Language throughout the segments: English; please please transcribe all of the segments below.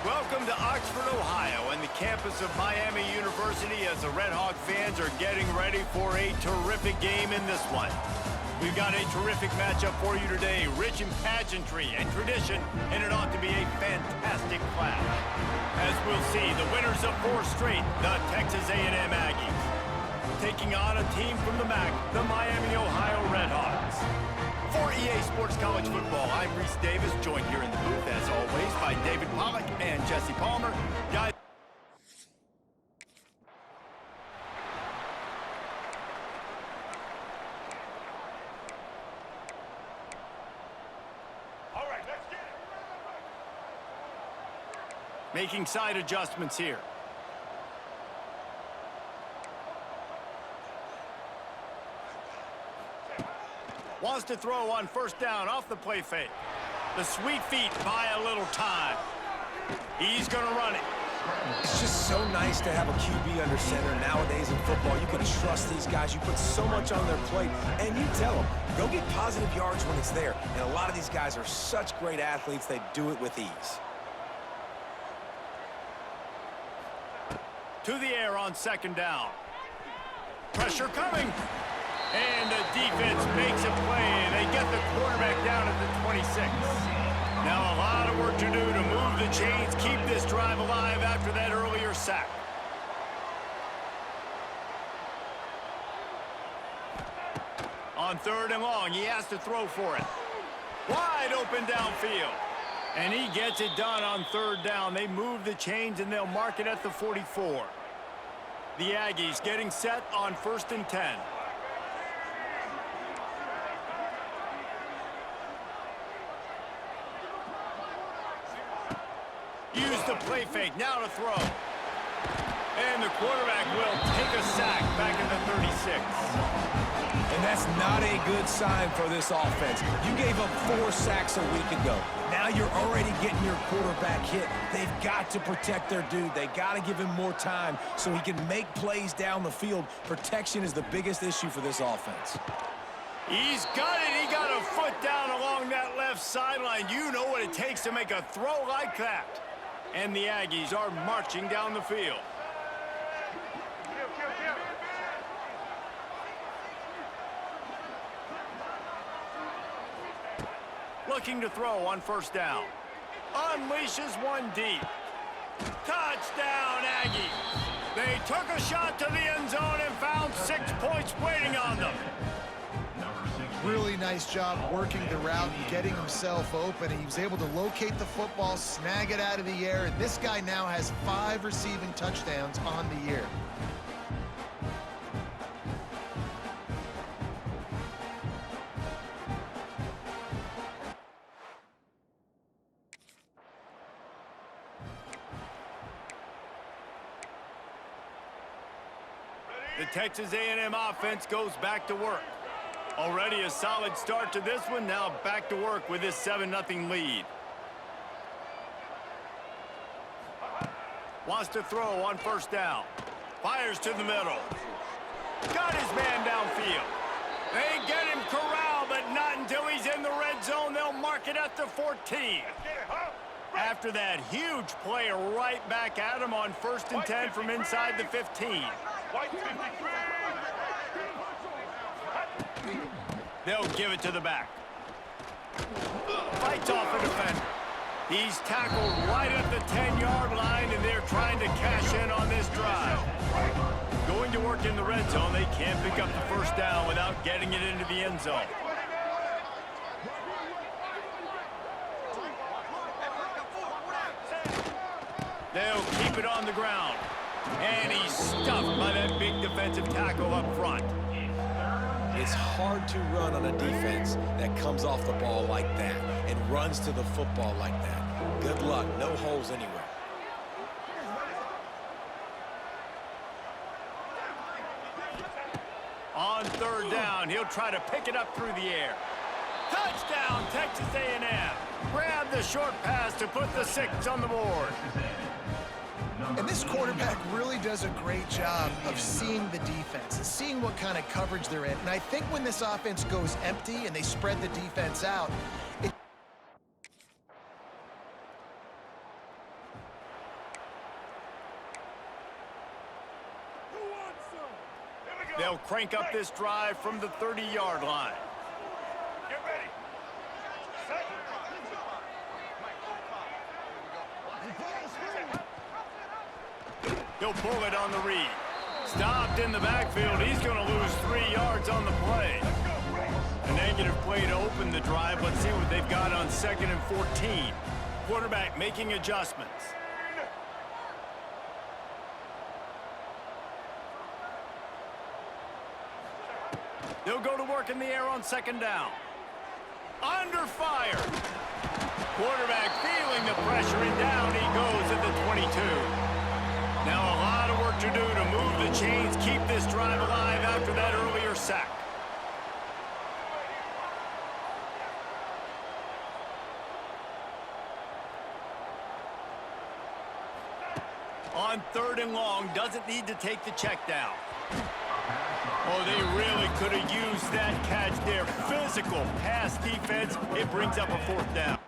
Welcome to Oxford, Ohio, and the campus of Miami University as the Red Hawk fans are getting ready for a terrific game in this one. We've got a terrific matchup for you today, rich in pageantry and tradition, and it ought to be a fantastic clash. As we'll see, the winners of 4 straight, the Texas A&M Aggies, taking on a team from the MAC, the Miami, Ohio Red Hawks. For EA Sports College Football, I'm Reese Davis, joined here in the booth, as always, by David Pollack and Jesse Palmer. Guys, all right, let's get it. Making side adjustments here. Wants to throw on first down off the play fake. The sweet feet buy a little time. He's going to run it. It's just so nice to have a QB under center nowadays in football. You can trust these guys. You put so much on their plate, and you tell them, go get positive yards when it's there. And a lot of these guys are such great athletes, they do it with ease. To the air on second down. Pressure coming. And the defense makes a play. They get the quarterback down at the 26. Now a lot of work to do to move the chains, keep this drive alive after that earlier sack. On third and long, he has to throw for it. Wide open downfield. And he gets it done on third down. They move the chains, and they'll mark it at the 44. The Aggies getting set on 1st and 10. Use the play fake, now to throw. And the quarterback will take a sack back in the 36. And that's not a good sign for this offense. You gave up 4 sacks a week ago. Now you're already getting your quarterback hit. They've got to protect their dude. They got to give him more time so he can make plays down the field. Protection is the biggest issue for this offense. He's got it. He got a foot down along that left sideline. You know what it takes to make a throw like that. And the Aggies are marching down the field. Looking to throw on first down. Unleashes one deep. Touchdown, Aggies. They took a shot to the end zone and found 6 points waiting on them. Really nice job working the route and getting himself open. He was able to locate the football, snag it out of the air, and this guy now has 5 receiving touchdowns on the year. The Texas A&M offense goes back to work. Already a solid start to this one. Now back to work with this 7-0 lead. Wants to throw on first down. Fires to the middle. Got his man downfield. They get him corralled, but not until he's in the red zone. They'll mark it at the 14. After that huge play right back at him on 1st and 10 from inside the 15. They'll give it to the back. Fights off a defender. He's tackled right at the 10-yard line, and they're trying to cash in on this drive. Going to work in the red zone, they can't pick up the first down without getting it into the end zone. They'll keep it on the ground. And he's stuffed by that big defensive tackle up front. It's hard to run on a defense that comes off the ball like that and runs to the football like that. Good luck. No holes anywhere. On third down, he'll try to pick it up through the air. Touchdown, Texas A&M. Grab the short pass to put the 6 on the board. And this quarterback really does a great job of seeing the defense and seeing what kind of coverage they're in. And I think when this offense goes empty and they spread the defense out, they'll crank up this drive from the 30-yard line. Get ready. He'll pull it on the read. Stopped in the backfield. He's going to lose 3 yards on the play. A negative play to open the drive. Let's see what they've got on 2nd and 14. Quarterback making adjustments. They'll go to work in the air on 2nd down. Under fire. Quarterback feeling the pressure, and down he goes at the 22. Now a lot of work to do to move the chains, keep this drive alive after that earlier sack. On 3rd and long, doesn't need to take the check down. Oh, they really could have used that catch there. Physical pass defense. It brings up a 4th down.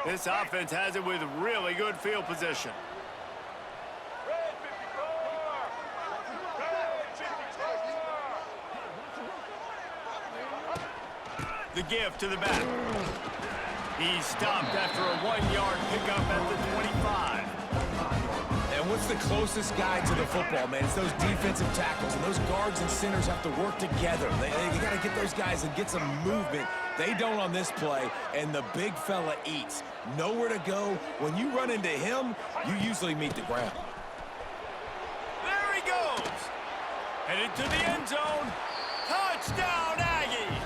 This offense has it with really good field position. Red 54. Red 54. The give to the back. He's stopped after a 1-yard pickup at the 25. And what's the closest guy to the football, man? It's those defensive tackles, and those guards and centers have to work together. They got to get those guys and get some movement. They don't on this play, and the big fella eats. Nowhere to go. When you run into him, you usually meet the ground. There he goes. Headed to the end zone. Touchdown, Aggies.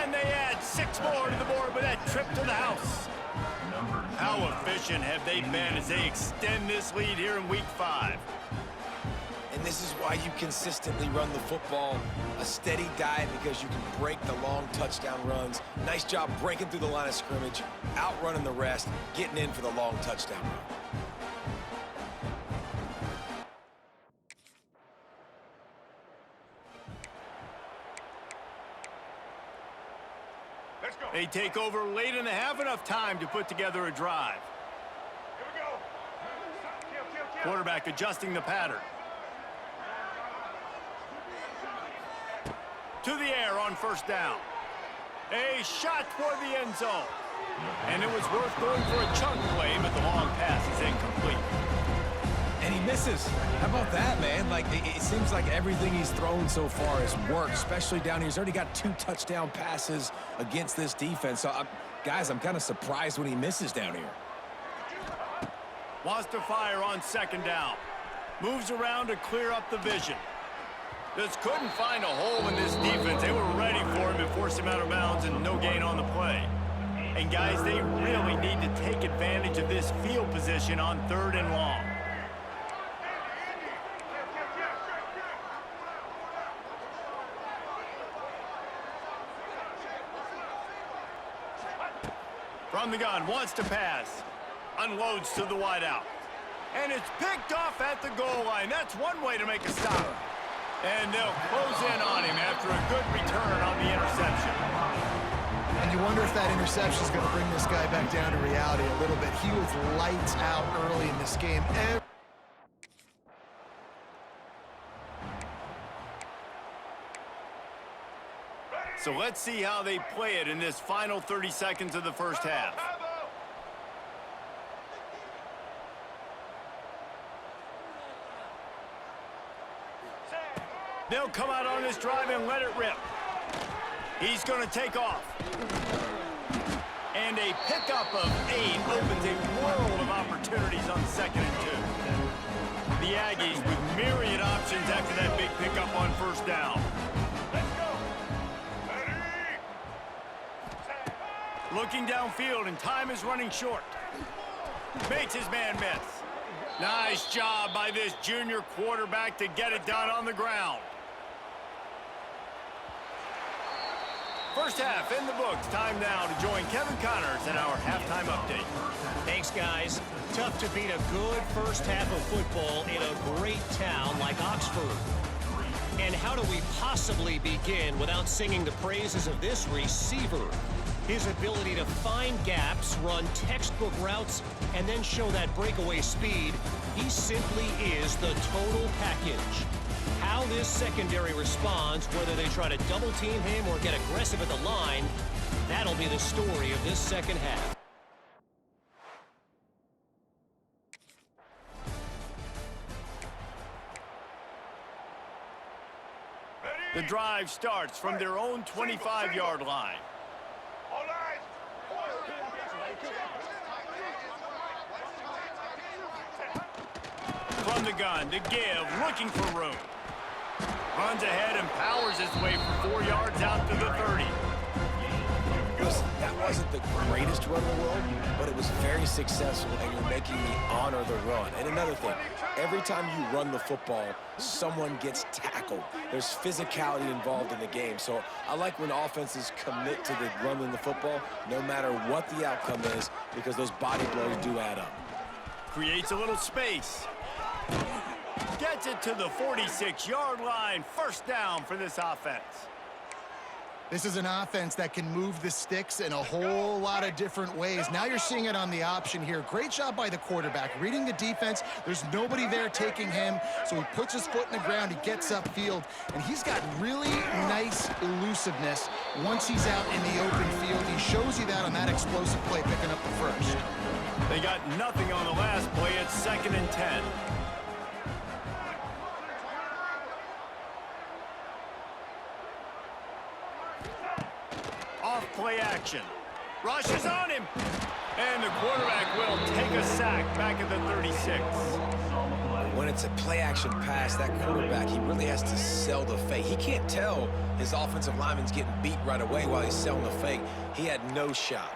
And they add 6 more to the board with that trip to the house. How efficient have they been as they extend this lead here in Week 5? And this is why you consistently run the football, a steady diet, because you can break the long touchdown runs. Nice job breaking through the line of scrimmage, outrunning the rest, getting in for the long touchdown run. Let's go. They take over late in the half, enough time to put together a drive. Here we go. Kill. Quarterback adjusting the pattern. To the air on 1st down. A shot toward the end zone. And it was worth going for a chunk play, but the long pass is incomplete. And he misses. How about that, man? Like, it seems like everything he's thrown so far has worked, especially down here. He's already got 2 touchdown passes against this defense. So, guys, I'm kind of surprised when he misses down here. Wants to fire on 2nd down. Moves around to clear up the vision. Just couldn't find a hole in this defense. They were ready for him and forced him out of bounds, and no gain on the play. And, guys, they really need to take advantage of this field position on 3rd and long. From the gun, wants to pass. Unloads to the wideout. And it's picked off at the goal line. That's one way to make a stop. And they'll close in on him after a good return on the interception. And you wonder if that interception is going to bring this guy back down to reality a little bit. He was lights out early in this game. So let's see how they play it in this final 30 seconds of the first half. They'll come out on this drive and let it rip. He's going to take off. And And a pickup of 8 opens a world of opportunities on 2nd and 2. The Aggies with myriad options after that big pickup on 1st down. Let's go. Ready. Set. Looking downfield, and time is running short. Makes his man miss. Nice job by this junior quarterback to get it done on the ground. First half in the books. Time now to join Kevin Connors in our halftime update. Thanks, guys. Tough to beat a good first half of football in a great town like Oxford. And how do we possibly begin without singing the praises of this receiver? His ability to find gaps, run textbook routes, and then show that breakaway speed, he simply is the total package. How this secondary responds, whether they try to double-team him or get aggressive at the line, that'll be the story of this second half. The drive starts from their own 25-yard line. All eyes. From the gun to give, looking for room. Runs ahead and powers his way for 4 yards out to the 30. Listen, that wasn't the greatest run in the world, but it was very successful, and you're making me honor the run. And another thing, every time you run the football, someone gets tackled. There's physicality involved in the game. So I like when offenses commit to the running the football, no matter what the outcome is, because those body blows do add up. Creates a little space. Gets it to the 46-yard line. First down for this offense. This is an offense that can move the sticks in a whole lot of different ways. Now you're seeing it on the option here. Great job by the quarterback. Reading the defense, there's nobody there taking him, so he puts his foot in the ground, he gets upfield, and he's got really nice elusiveness once he's out in the open field. He shows you that on that explosive play, picking up the first. They got nothing on the last play. It's 2nd and 10. Off play action. Rushes on him. And the quarterback will take a sack back at the 36. When it's a play-action pass, that quarterback, he really has to sell the fake. He can't tell his offensive lineman's getting beat right away while he's selling the fake. He had no shot.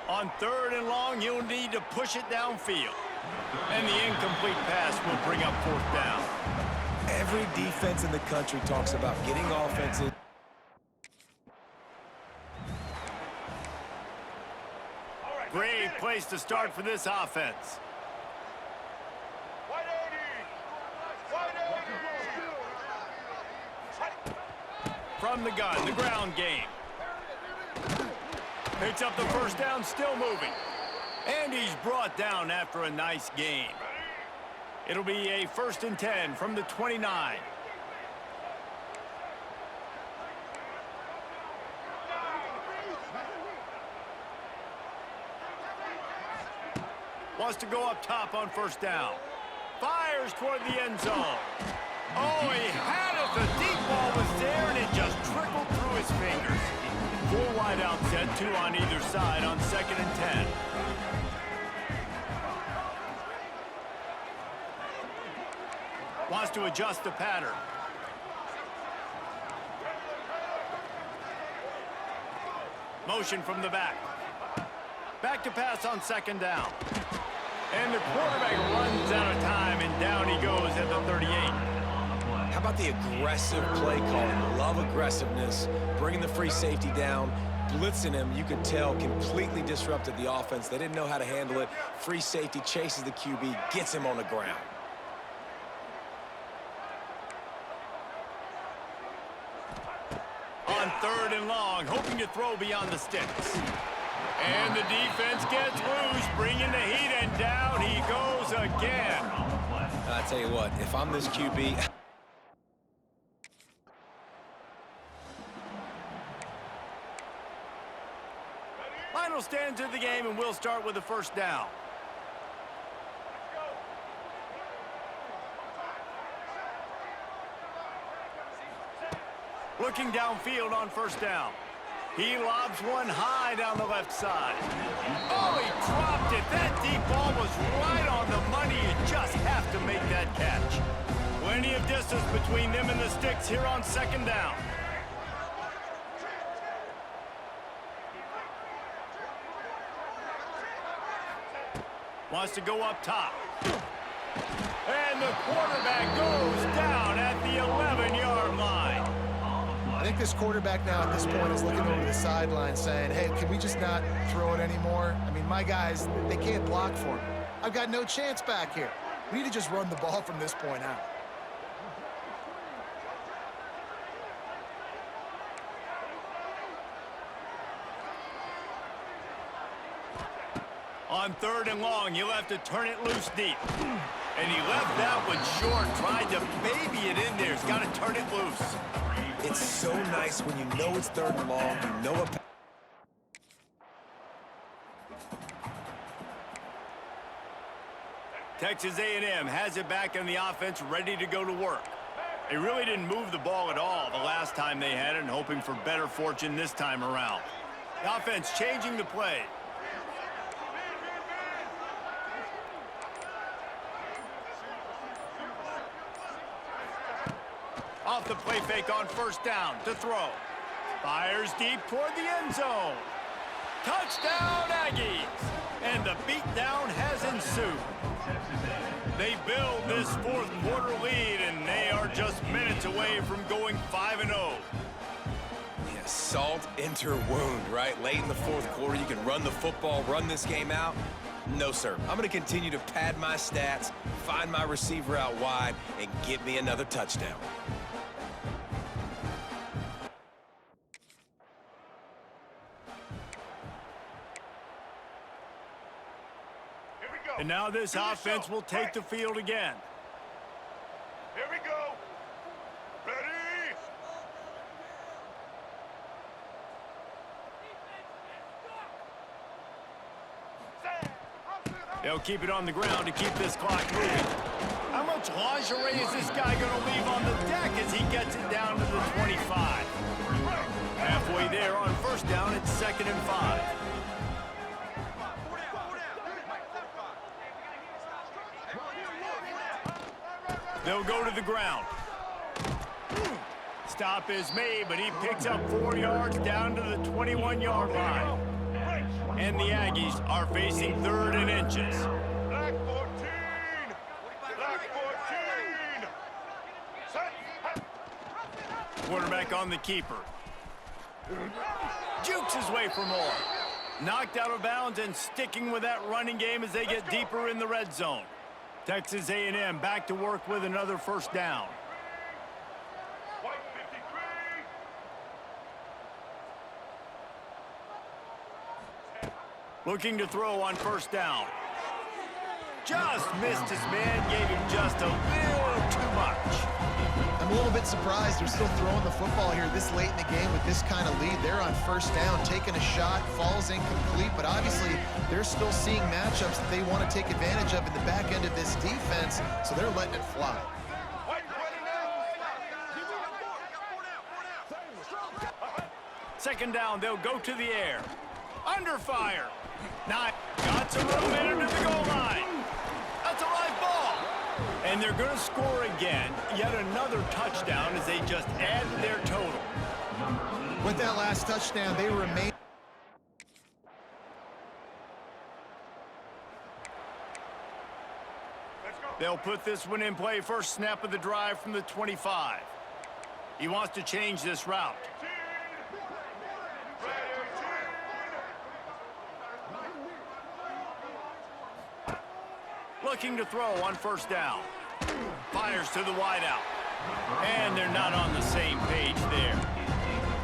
On 3rd and long, he'll need to push it downfield. And the incomplete pass will bring up 4th down. Every defense in the country talks about getting offenses. Great place to start for this offense. Wide 80. Wide 80. From the gun, the ground game. Picks up the first down, still moving. And he's brought down after a nice gain. It'll be a 1st and 10 from the 29. Wants to go up top on 1st down. Fires toward the end zone. Oh, he had it. The deep ball was there, and it just trickled through his fingers. 4 wide out set, 2 on either side on 2nd and 10. Wants to adjust the pattern. Motion from the back. Back to pass on 2nd down. And the quarterback runs out of time, and down he goes at the 38. How about the aggressive play calling? Love aggressiveness, bringing the free safety down, blitzing him. You could tell completely disrupted the offense. They didn't know how to handle it. Free safety chases the QB, gets him on the ground. On 3rd and long, hoping to throw beyond the sticks. And the defense gets loose, bringing the heat, and down he goes again. I tell you what, if I'm this QB... Final stands of the game, and we'll start with the 1st down. Looking downfield on first down. He lobs one high down the left side. Oh, he dropped it. That deep ball was right on the money. You just have to make that catch. Plenty of distance between them and the sticks here on second down. Wants to go up top. And the quarterback goes down at the 11-yard line. I think this quarterback now at this point is looking over the sideline saying, hey, can we just not throw it anymore? I mean, my guys, they can't block for me. I've got no chance back here. We need to just run the ball from this point out. On third and long, he'll have to turn it loose deep. And he left that one short, tried to baby it in there. He's got to turn it loose. It's so nice when you know it's third and long, you know a... Texas A&M has it back on the offense, ready to go to work. They really didn't move the ball at all the last time they had it, and hoping for better fortune this time around. The offense changing the play. Off the play fake on first down to throw. Fires deep toward the end zone. Touchdown, Aggies! And the beatdown has ensued. They build this fourth quarter lead, and they are just minutes away from going 5-0. Yeah, salt enter wound, right? Late in the fourth quarter, you can run the football, run this game out. No, sir. I'm going to continue to pad my stats, find my receiver out wide, and get me another touchdown. And now this offense will take the field again. Here we go. Ready? They'll keep it on the ground to keep this clock moving. How much lingerie is this guy going to leave on the deck as he gets it down to the 25? Halfway there on first down, it's 2nd and 5. They'll go to the ground. Stop is made, but he picks up 4 yards down to the 21-yard line. And the Aggies are facing 3rd and inches. Black 14. Black 14. Set. Quarterback on the keeper. Jukes his way for more. Knocked out of bounds and sticking with that running game as they get deeper in the red zone. Texas A&M back to work with another first down. White 53. Looking to throw on first down. Just missed his man, gave him just a little too much. I'm a little bit surprised they're still throwing the football here this late in the game with this kind of lead. They're on first down, taking a shot, falls incomplete, but obviously they're still seeing matchups that they want to take advantage of in the back end of this defense, so they're letting it fly. White 29. 2nd down, they'll go to the air. Under fire. Now, got some room in into the goal line. That's a live ball. And they're going to score again. Yet another touchdown as they just add to their total. With that last touchdown, they remain... Let's go. They'll put this one in play first snap of the drive from the 25. He wants to change this route. Looking to throw on first down. Fires to the wideout. And they're not on the same page there.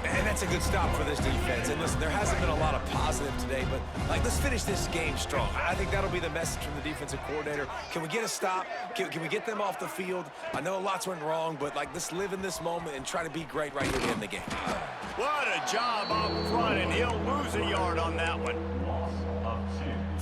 And that's a good stop for this defense. And listen, there hasn't been a lot of positive today, but let's finish this game strong. I think that'll be the message from the defensive coordinator. Can we get a stop? Can we get them off the field? I know lots went wrong, but let's live in this moment and try to be great right here to end the game. What a job up front, and he'll lose a yard on that one.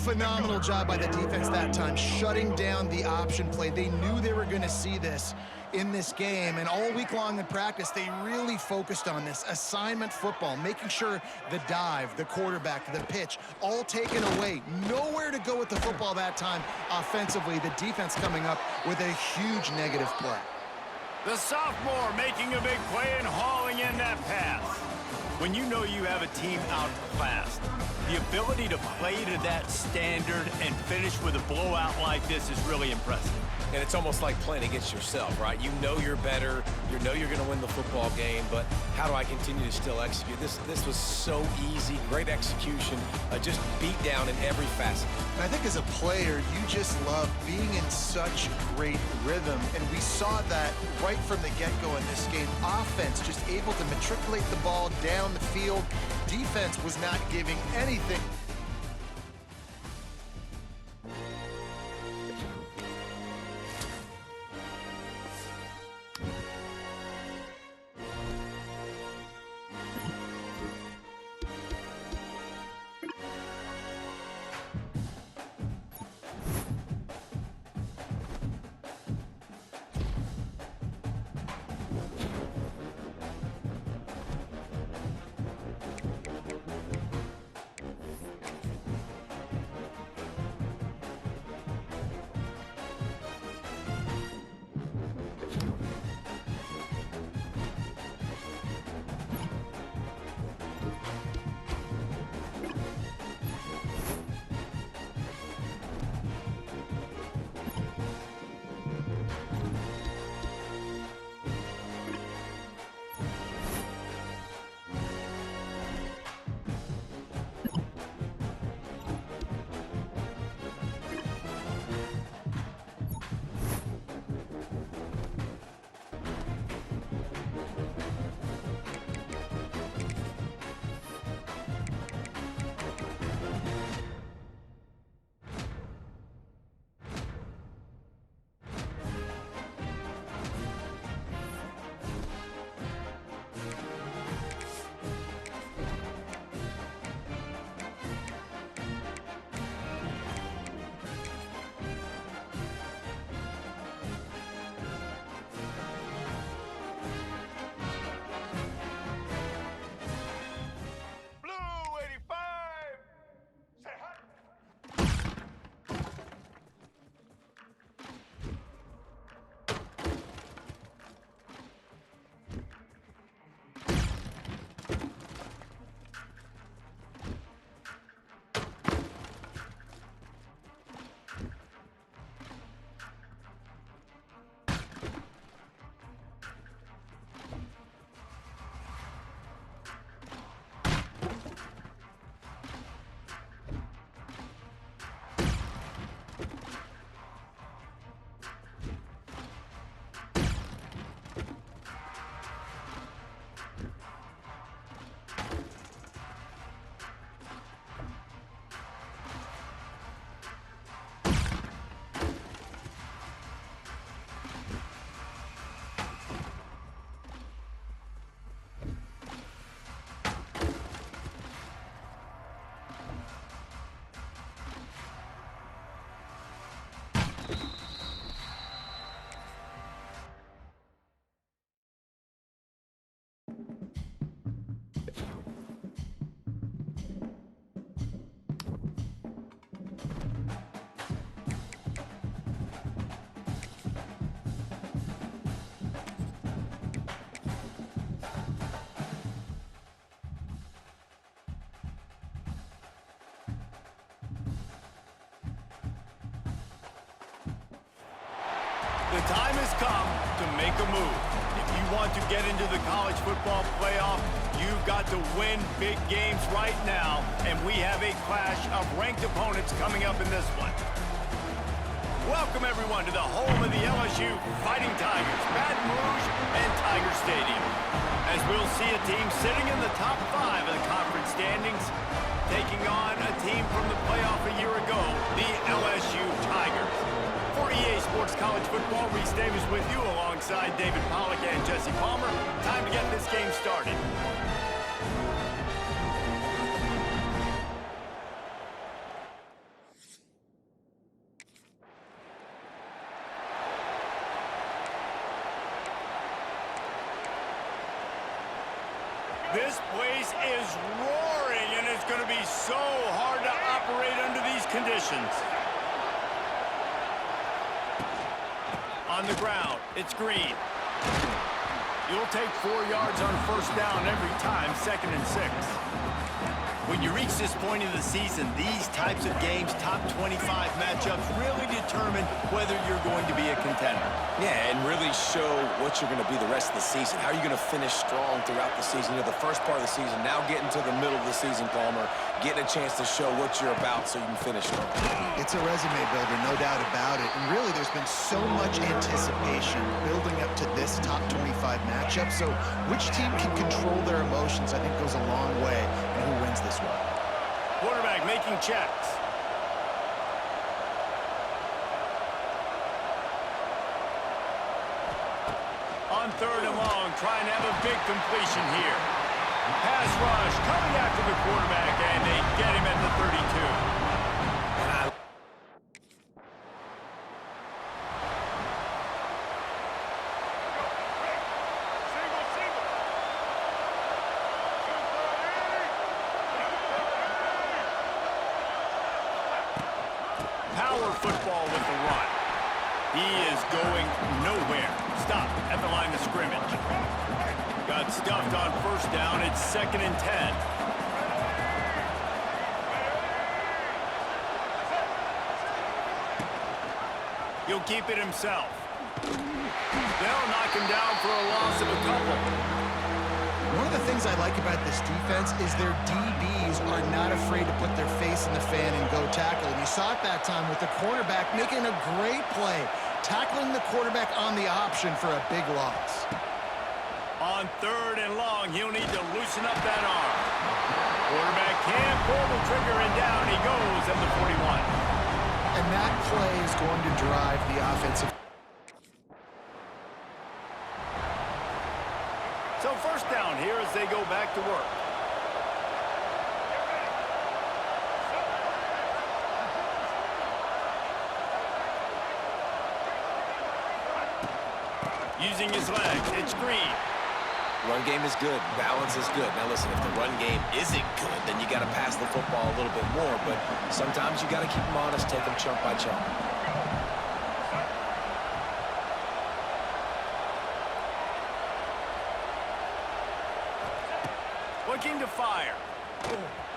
Phenomenal job by the defense that time, shutting down the option play. They knew they were going to see this in this game, and all week long in practice, they really focused on this assignment football, making sure the dive, the quarterback, the pitch, all taken away. Nowhere to go with the football that time offensively. The defense coming up with a huge negative play. The sophomore making a big play and hauling in that pass. When you know you have a team outclassed, the ability to play to that standard and finish with a blowout like this is really impressive. And it's almost like playing against yourself, right? You know you're better. You know you're going to win the football game, but how do I continue to still execute? This was so easy, great execution, just beat down in every facet. And I think as a player, you just love being in such great rhythm, and we saw that right from the get-go in this game. Offense just able to matriculate the ball down the field. Defense was not giving anything. The time has come to make a move. If you want to get into the college football playoff, you've got to win big games right now, and we have a clash of ranked opponents coming up in this one. Welcome, everyone, to the home of the LSU Fighting Tigers, Baton Rouge and Tiger Stadium. As we'll see a team sitting in the top 5 of the conference standings, taking on a team from the playoff a year ago, the LSU Tigers. For EA Sports College Football, Reese Davis with you alongside David Pollack and Jesse Palmer. Time to get this game started. This place is roaring, and it's going to be so hard to operate under these conditions. On the ground, it's Green. You'll take 4 yards on first down every time, 2nd and 6. When you reach this point in the season, these types of games, top 25 matchups, really determine whether you're going to be a contender. Yeah, and really show what you're going to be the rest of the season. How are you going to finish strong throughout the season? You know, the first part of the season, now getting to the middle of the season, Palmer, getting a chance to show what you're about so you can finish strong. It's a resume builder, no doubt about it. And really, there's been so much anticipation building up to this top 25 matchup. So which team can control their emotions, I think, goes a long way in who wins this one. Quarterback making checks. On 3rd and long, trying to have a big completion here. Pass rush, coming after the quarterback, and they get him at the 32. Power football with the run. He is going nowhere. Stop at the line of scrimmage. Got stuffed on first down. It's 2nd and 10. He'll keep it himself. They'll knock him down for a loss of a couple. One of the things I like about this defense is their DBs are not afraid to put their face in the fan and go tackle. And you saw it that time with the quarterback making a great play, tackling the quarterback on the option for a big loss. On 3rd and long, he'll need to loosen up that arm. Quarterback can't pull the trigger, and down he goes at the 41. And that play is going to drive the offensive. So first down here as they go back to work. Using his legs, it's Green. Run game is good. Balance is good. Now listen, if the run game isn't good, then you got to pass the football a little bit more. But sometimes you got to keep them honest, take them chunk by chunk. Looking to fire.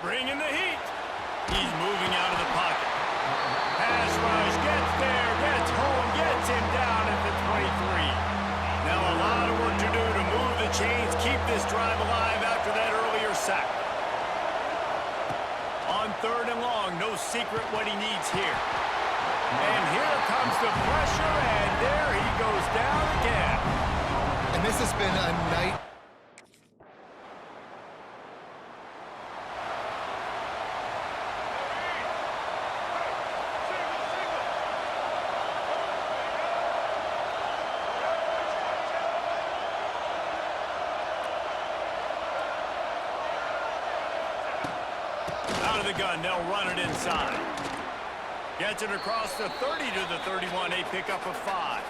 Bringing the heat. He's moving out of the pocket. Pass rush, gets there, gets home, gets him down at the 23. Now a lot of work to do to move the chains, keep this drive alive after that earlier sack. On 3rd and long, no secret what he needs here. And here comes the pressure, and there he goes down again. And this has been a night. Out of the gun, they'll run it inside. Gets it across the 30 to the 31, a pickup of 5.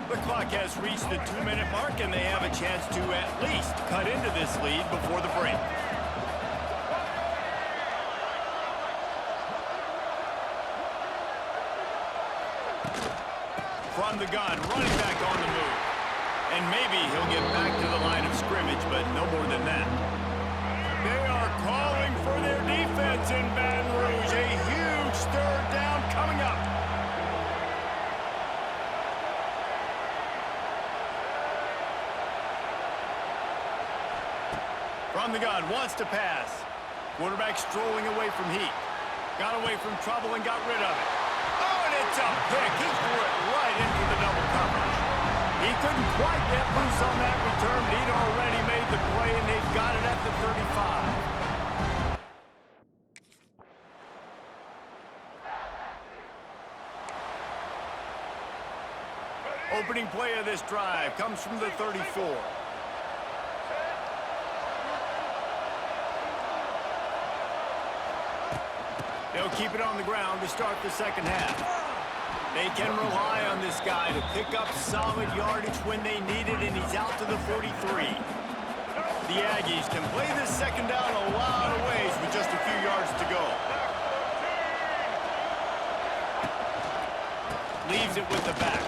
The clock has reached the 2-minute mark, and they have a chance to at least cut into this lead before the break. From the gun, running back on the move. And maybe he'll get back to the line of scrimmage, but no more than that. They are calling for their defense in Baton Rouge. A huge 3rd down coming up. From the gun, wants to pass. Quarterback strolling away from heat. Got away from trouble and got rid of it. Oh, and it's a pick. He threw it right into the double coverage. He couldn't quite get loose on that return, but he'd already made the play, and they've got it at the 35. Opening play of this drive comes from the 34. They'll keep it on the ground to start the second half. They can rely on this guy to pick up solid yardage when they need it, and he's out to the 43. The Aggies can play this second down a lot of ways with just a few yards to go. Leaves it with the back.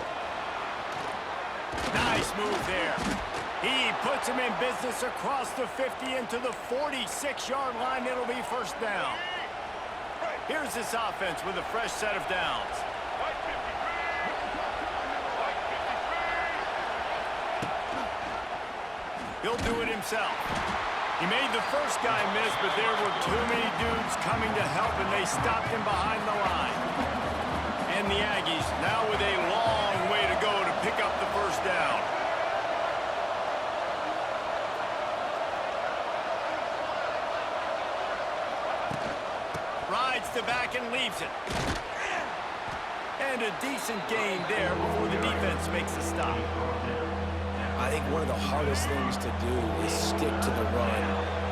Nice move there. He puts him in business across the 50 into the 46-yard line. It'll be first down. Here's this offense with a fresh set of downs. He'll do it himself. He made the first guy miss, but there were too many dudes coming to help, and they stopped him behind the line. And the Aggies now with a long way to go to pick up the first down. Rides the back and leaves it. And a decent gain there before the defense makes a stop. I think one of the hardest things to do is stick to the run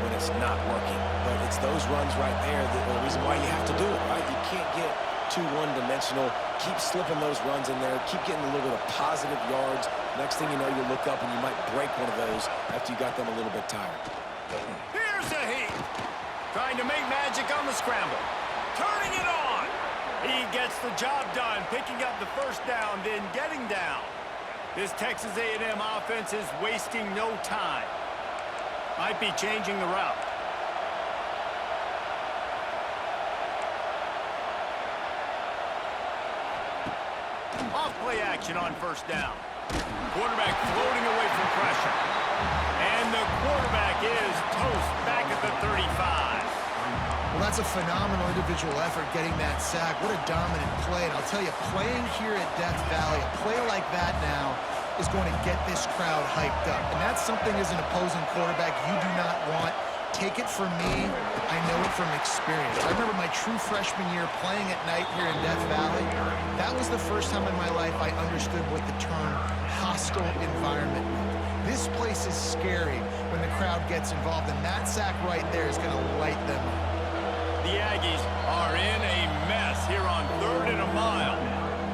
when it's not working. But it's those runs right there that are the reason why you have to do it, right? You can't get too one-dimensional. Keep slipping those runs in there. Keep getting a little bit of positive yards. Next thing you know, you look up and you might break one of those after you got them a little bit tired. Here's a heat. Trying to make magic on the scramble. Turning it on. He gets the job done, picking up the first down, then getting down. This Texas A&M offense is wasting no time. Might be changing the route. Off-play action on first down. Quarterback floating away from pressure. And the quarterback is toast back at the 35. Well, that's a phenomenal individual effort getting that sack. What a dominant play. And I'll tell you, playing here at Death Valley, a play like that now is going to get this crowd hyped up. And that's something as an opposing quarterback you do not want. Take it from me, I know it from experience. I remember my true freshman year playing at night here in Death Valley. That was the first time in my life I understood what the term hostile environment meant. This place is scary when the crowd gets involved, and that sack right there is going to light them up. The Aggies are in a mess here on 3rd and a mile.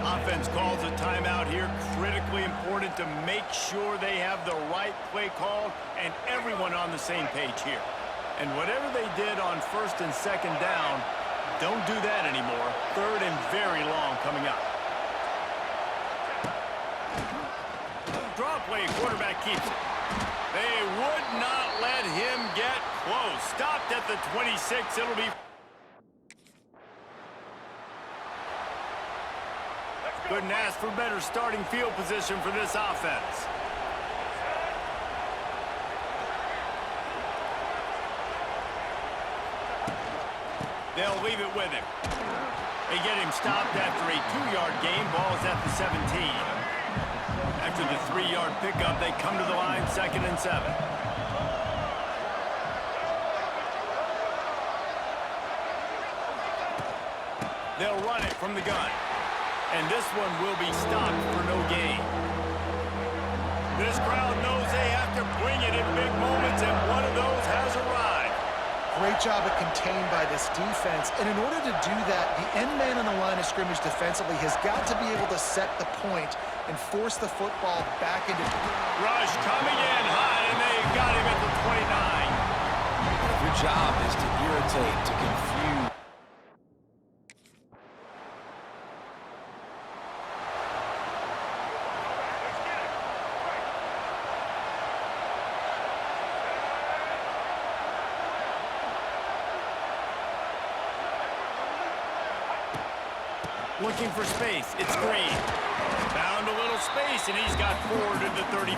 Offense calls a timeout here. Critically important to make sure they have the right play called and everyone on the same page here. And whatever they did on 1st and 2nd down, don't do that anymore. 3rd and very long coming up. Draw play, quarterback keeps it. They would not let him get close. Stopped at the 26. It'll be... Couldn't ask for better starting field position for this offense. They'll leave it with him. They get him stopped after a 2-yard gain. Ball's at the 17. After the 3-yard pickup, they come to the line, 2nd and 7. They'll run it from the gun. And this one will be stopped for no gain. This crowd knows they have to bring it in big moments, and one of those has arrived. Great job of contained by this defense. And in order to do that, the end man on the line of scrimmage defensively has got to be able to set the point and force the football back into... Rush coming in hot, and they got him at the 29. Your job is to irritate, to confuse. Looking for space. It's Green. Found a little space, and he's got 4 to the 35.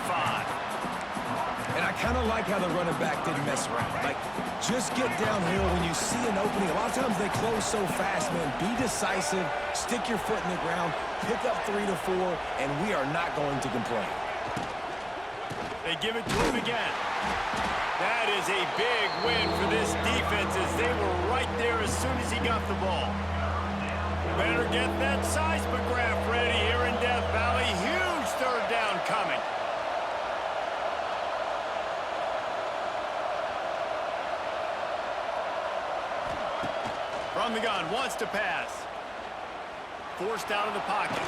And I kind of like how the running back didn't mess around. Like, just get downhill when you see an opening. A lot of times they close so fast, man. Be decisive, stick your foot in the ground, pick up 3 to 4, and we are not going to complain. They give it to him again. That is a big win for this defense as they were right there as soon as he got the ball. Better get that seismograph ready here in Death Valley. Huge 3rd down coming. From the gun, wants to pass. Forced out of the pocket.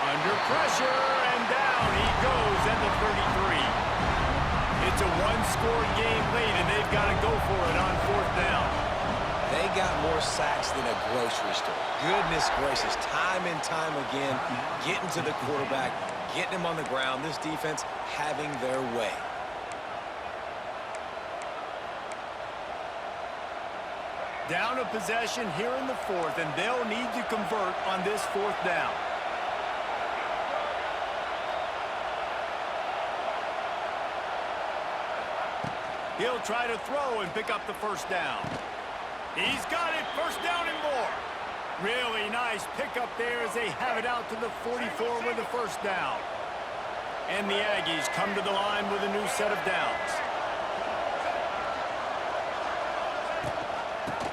Under pressure, and down he goes at the 33. It's It's a one-score game late, and they've got to go for it on 4th down. They got more sacks than a grocery store. Goodness gracious, time and time again, getting to the quarterback, getting him on the ground. This defense having their way. Down a possession here in the 4th, and they'll need to convert on this 4th down. He'll try to throw and pick up the 1st down. He's got it, 1st down and more. Really nice pickup there as they have it out to the 44 with the 1st down. And the Aggies come to the line with a new set of downs.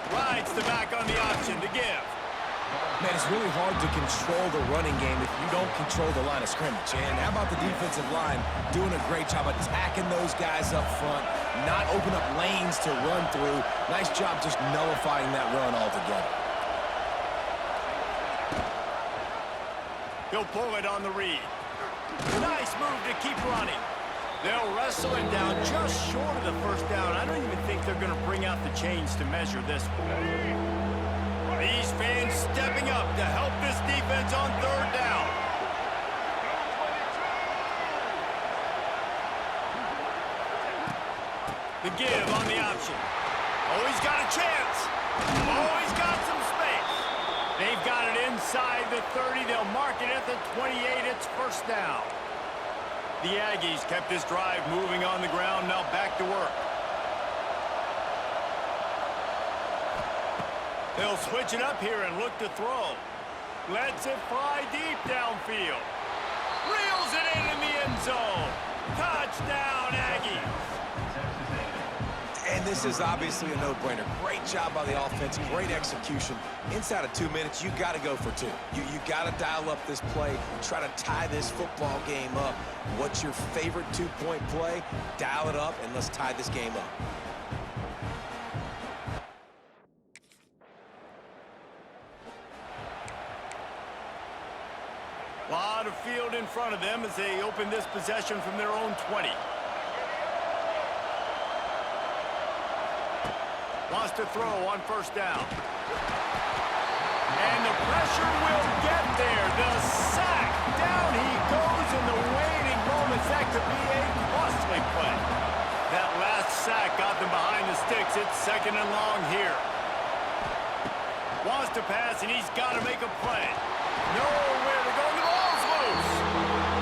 Rides the back on the option to give. Man, it's really hard to control the running game if you don't control the line of scrimmage. And how about the defensive line doing a great job attacking those guys up front, not open up lanes to run through. Nice job just nullifying that run altogether. He'll pull it on the read. Nice move to keep running. They'll wrestle him down just short of the 1st down. I don't even think they're going to bring out the chains to measure this one. These fans stepping up to help this defense on 3rd down. The give on the option. Oh, he's got a chance. Oh, he's got some space. They've got it inside the 30. They'll mark it at the 28. It's 1st down. The Aggies kept this drive moving on the ground. Now back to work. They'll switch it up here and look to throw. Lets it fly deep downfield. Reels it in the end zone. Touchdown, Aggies. And this is obviously a no-brainer. Great job by the offense, great execution. Inside of 2 minutes, you got to go for 2. You got to dial up this play, try to tie this football game up. What's your favorite 2-point play? Dial it up, and let's tie this game up. Lot of field in front of them as they open this possession from their own 20. Wants to throw on 1st down. And the pressure will get there. The sack. Down he goes in the waiting moments. That could be a costly play. That last sack got them behind the sticks. It's 2nd and long here. Wants to pass, and he's got to make a play. Nowhere to go. The ball's loose.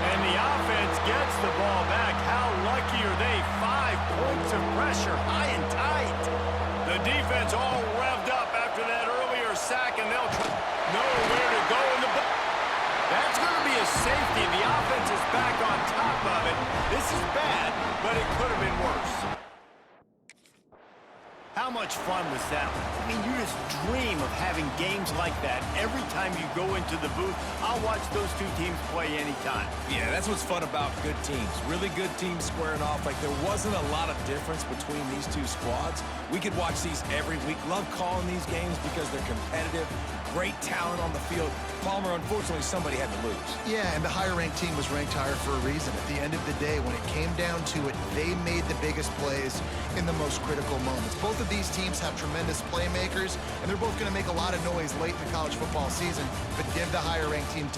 And the offense gets the ball back. How lucky are they? 5 points of pressure, high and tight. The defense all revved up after that earlier sack, and they'll try. Nowhere to go in the ball. That's going to be a safety. The offense is back on top of it. This is bad, but it could have been worse. How much fun was that? I mean, you just dream of having games like that every time you go into the booth. I'll watch those 2 teams play anytime. Yeah, that's what's fun about good teams. Really good teams squaring off. Like, there wasn't a lot of difference between these 2 squads. We could watch these every week. Love calling these games because they're competitive. Great talent on the field. Palmer, unfortunately, somebody had to lose. Yeah, and the higher-ranked team was ranked higher for a reason. At the end of the day, when it came down to it, they made the biggest plays in the most critical moments. Both of these teams have tremendous playmakers, and they're both going to make a lot of noise late in the college football season, but give the higher-ranked team